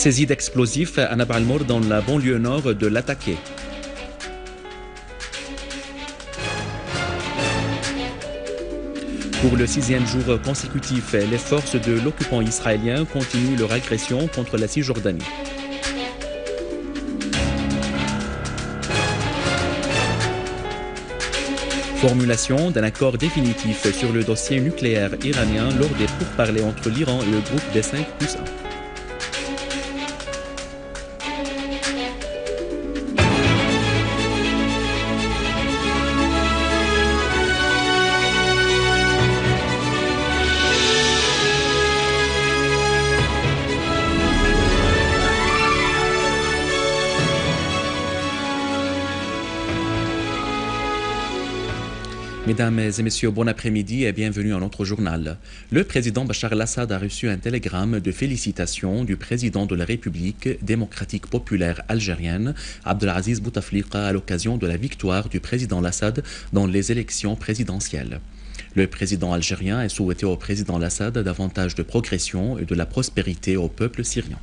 Saisie d'explosifs à Nab al-Mour dans la banlieue nord de Latakia. Pour le 6e jour consécutif, les forces de l'occupant israélien continuent leur agression contre la Cisjordanie. Formulation d'un accord définitif sur le dossier nucléaire iranien lors des pourparlers entre l'Iran et le groupe des 5+1. Mesdames et messieurs, bon après-midi et bienvenue à notre journal. Le président Bachar el-Assad a reçu un télégramme de félicitations du président de la République démocratique populaire algérienne, Abdelaziz Bouteflika, à l'occasion de la victoire du président al-Assad dans les élections présidentielles. Le président algérien a souhaité au président al-Assad davantage de progression et de la prospérité au peuple syrien.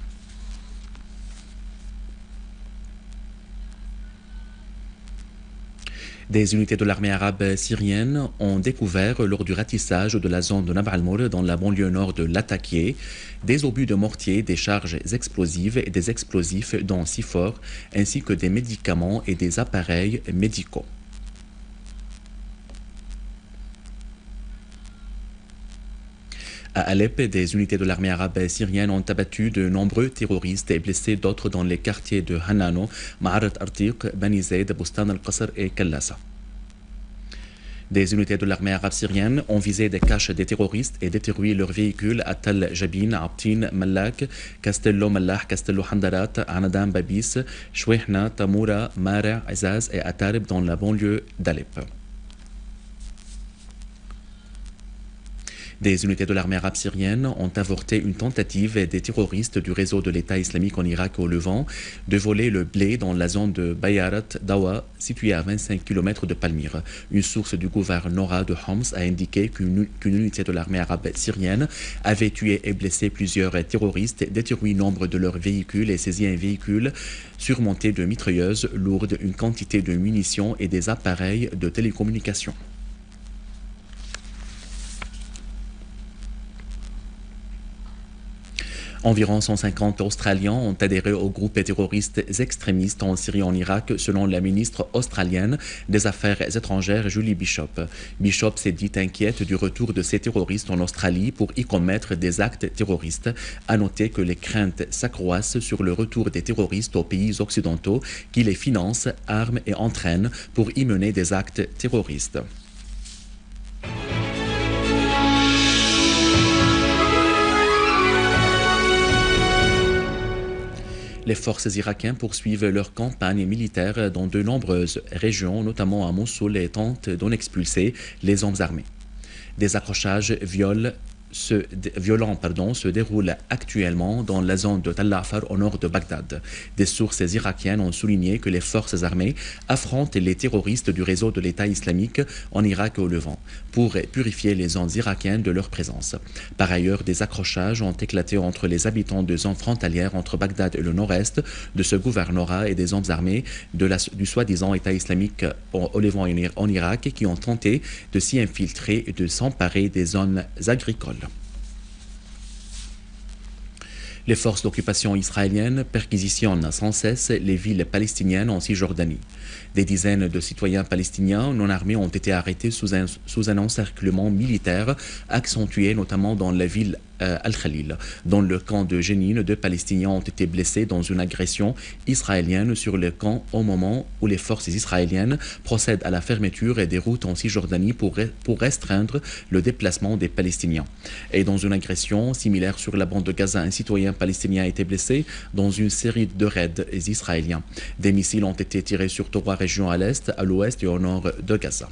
Des unités de l'armée arabe syrienne ont découvert lors du ratissage de la zone de Nab al-Mour dans la banlieue nord de Latakia des obus de mortier, des charges explosives et des explosifs dont 6 forts, ainsi que des médicaments et des appareils médicaux. À Alep, des unités de l'armée arabe syrienne ont abattu de nombreux terroristes et blessé d'autres dans les quartiers de Hanano, Ma'arat Artiq, Bani Zaid, Bustan al-Qasr et Kallasa. Des unités de l'armée arabe syrienne ont visé des caches des terroristes et détruit leurs véhicules à Tal Jabin, Abtin, Mallak, Castello Mallah, Castello Handarat, Anadan Babis, Chouehna, Tamoura, Mara, Azaz et Atarib dans la banlieue d'Alep. Des unités de l'armée arabe syrienne ont avorté une tentative des terroristes du réseau de l'État islamique en Irak et au Levant de voler le blé dans la zone de Bayarat Dawa, située à 25 km de Palmyre. Une source du gouvernorat de Homs a indiqué qu'une unité de l'armée arabe syrienne avait tué et blessé plusieurs terroristes, détruit nombre de leurs véhicules et saisi un véhicule surmonté de mitrailleuses lourdes, une quantité de munitions et des appareils de télécommunication. Environ 150 Australiens ont adhéré au groupe terroriste extrémistes en Syrie et en Irak, selon la ministre australienne des Affaires étrangères Julie Bishop. Bishop s'est dit inquiète du retour de ces terroristes en Australie pour y commettre des actes terroristes. À noter que les craintes s'accroissent sur le retour des terroristes aux pays occidentaux qui les financent, arment et entraînent pour y mener des actes terroristes. Les forces irakiennes poursuivent leur campagne militaire dans de nombreuses régions, notamment à Mossoul, et tentent d'en expulser les hommes armés. Des accrochages violents se déroulent actuellement dans la zone de Tal Afar au nord de Bagdad. Des sources irakiennes ont souligné que les forces armées affrontent les terroristes du réseau de l'État islamique en Irak et au Levant pour purifier les zones irakiennes de leur présence. Par ailleurs, des accrochages ont éclaté entre les habitants de zones frontalières entre Bagdad et le nord-est de ce gouvernorat et des hommes armés du soi-disant État islamique au Levant et en Irak qui ont tenté de s'y infiltrer et de s'emparer des zones agricoles. Les forces d'occupation israéliennes perquisitionnent sans cesse les villes palestiniennes en Cisjordanie. Des dizaines de citoyens palestiniens non armés ont été arrêtés sous un encerclement militaire accentué notamment dans la ville Al-Khalil. Dans le camp de Jenin, 2 Palestiniens ont été blessés dans une agression israélienne sur le camp au moment où les forces israéliennes procèdent à la fermeture des routes en Cisjordanie pour restreindre le déplacement des Palestiniens. Et dans une agression similaire sur la bande de Gaza, un citoyen palestinien a été blessé dans une série de raids israéliens. Des missiles ont été tirés sur 3 régions à l'est, à l'ouest et au nord de Gaza.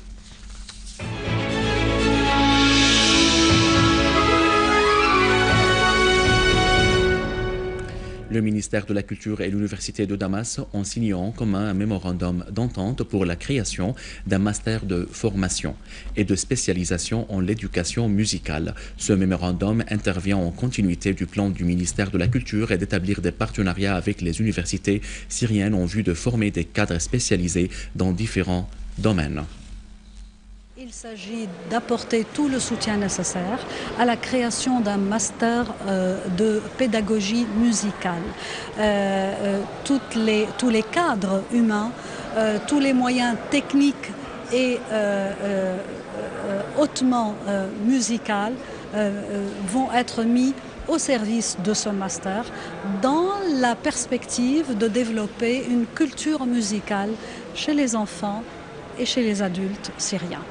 Le ministère de la Culture et l'Université de Damas ont signé en commun un mémorandum d'entente pour la création d'un master de formation et de spécialisation en l'éducation musicale. Ce mémorandum intervient en continuité du plan du ministère de la Culture et d'établir des partenariats avec les universités syriennes en vue de former des cadres spécialisés dans différents domaines. Il s'agit d'apporter tout le soutien nécessaire à la création d'un master de pédagogie musicale. Tous les cadres humains, tous les moyens techniques et hautement musicaux vont être mis au service de ce master dans la perspective de développer une culture musicale chez les enfants et chez les adultes syriens.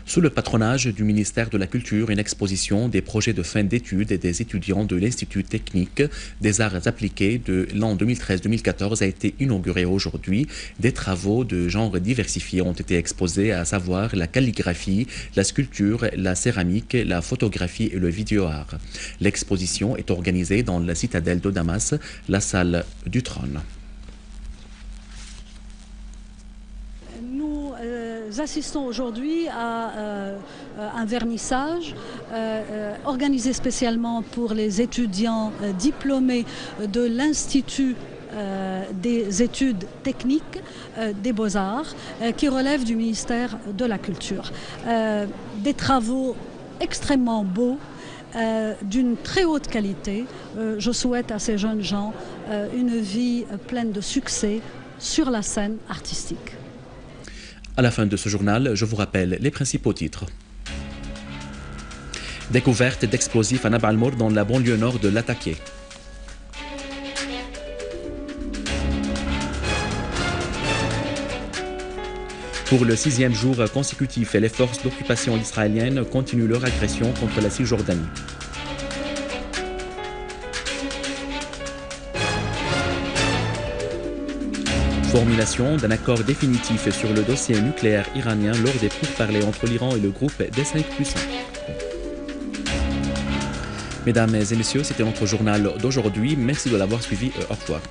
Sous le patronage du ministère de la Culture, une exposition des projets de fin d'études et des étudiants de l'Institut technique des arts appliqués de l'an 2013-2014 a été inaugurée aujourd'hui. Des travaux de genre diversifiés ont été exposés, à savoir la calligraphie, la sculpture, la céramique, la photographie et le vidéo-art. L'exposition est organisée dans la citadelle de Damas, la salle du trône. Nous assistons aujourd'hui à un vernissage organisé spécialement pour les étudiants diplômés de l'Institut des études techniques des Beaux-Arts qui relève du ministère de la Culture. Des travaux extrêmement beaux, d'une très haute qualité. Je souhaite à ces jeunes gens une vie pleine de succès sur la scène artistique. À la fin de ce journal, je vous rappelle les principaux titres. Découverte d'explosifs à Nab al-Mour dans la banlieue nord de Latakia. Pour le 6e jour consécutif, les forces d'occupation israéliennes continuent leur agression contre la Cisjordanie. Formulation d'un accord définitif sur le dossier nucléaire iranien lors des pourparlers entre l'Iran et le groupe des 5 puissants. Mesdames et messieurs, c'était notre journal d'aujourd'hui. Merci de l'avoir suivi. Au revoir.